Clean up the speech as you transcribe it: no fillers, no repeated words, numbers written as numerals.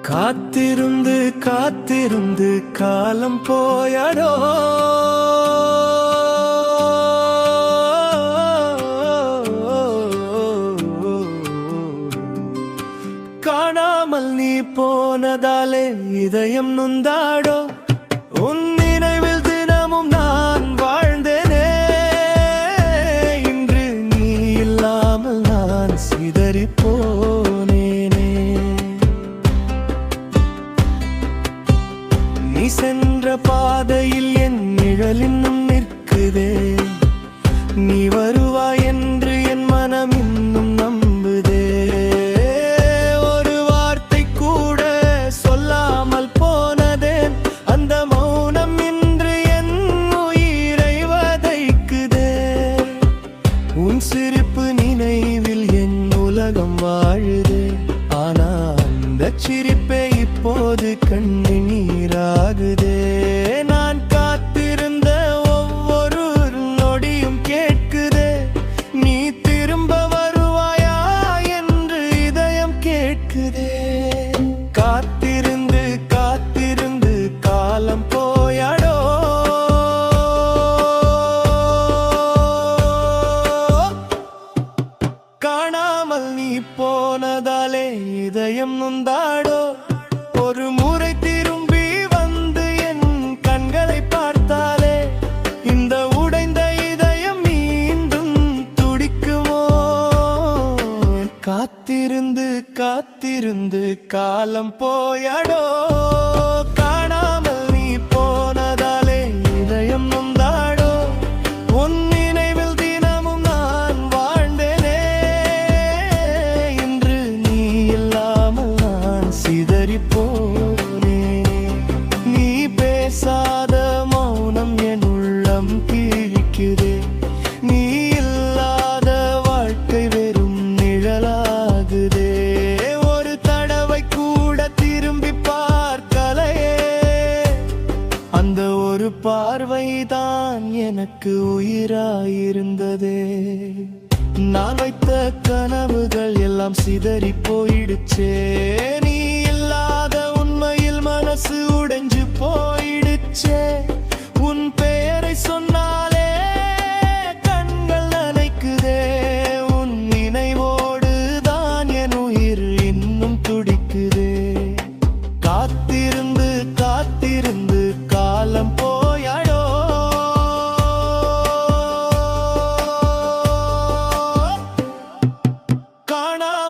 காத்திருந்து காத்திருந்து காலம் போயடோ காணாமல் நீ போனதாலே இதயம் நொந்தாடோ உன் நினைவில் தினமும் நான் வாழ்ந்தேனே இன்று நீ இல்லாமல் நான் சிதறி போனேனே நீ சென்ற பாதையில் என் நிழல் இன்னும் நிற்குதே நீ வருவாய் என்று என் மனம் இன்னும் நம்புதே ஒரு வார்த்தை கூட சொல்லாமல் போனதேன் அந்த மௌனம் இன்று என் உயிரை வதைக்குதே உன் சிரிப்பு நினைவில் என் உலகம் வாழுதே ஆனா அந்த சிரிப்பே இப்போது கண்ணீராகுதே நான் காத்திருந்த ஒவ்வொரு நொடியும் கேட்குதே நீ திரும்ப வருவாயா என்று இதயம் கேட்குதே காத்திருந்து காத்திருந்து காலம் போயாடோ காணாமல் நீ போனதாலே இதயம் நொந்தாடோ ஒரு முறை திரும்பி வந்து என் கண்களை பார்த்தாலே இந்த உடைந்த இதயம் மீண்டும் துடிக்குமோ காத்திருந்து காத்திருந்து காலம் போயாடோ காணாமல் நீ போனதாலே இதயம் நொந்தாடோ உன் நினைவில் தினமும் நான் வாழ்ந்தேனே இன்று நீ இல்லாமல் நான் சிதறி போனேனே நீ பேசாத மௌனம் என் உள்ளம் கிழிக்குதே நீ இல்லாத வாழ்க்கை வெறும் நிழலாகுதே ஒரு தடவை கூட திரும்பி பார்க்கலையே அந்த ஒரு பார்வைதான் எனக்கு உயிராயிருந்ததே நான் வைத்த கனவுகள் எல்லாம் சிதறி போயிடுச்சே நீ இல்லாத உண்மையில் மனசு உடைஞ்சு போயிடுச்சே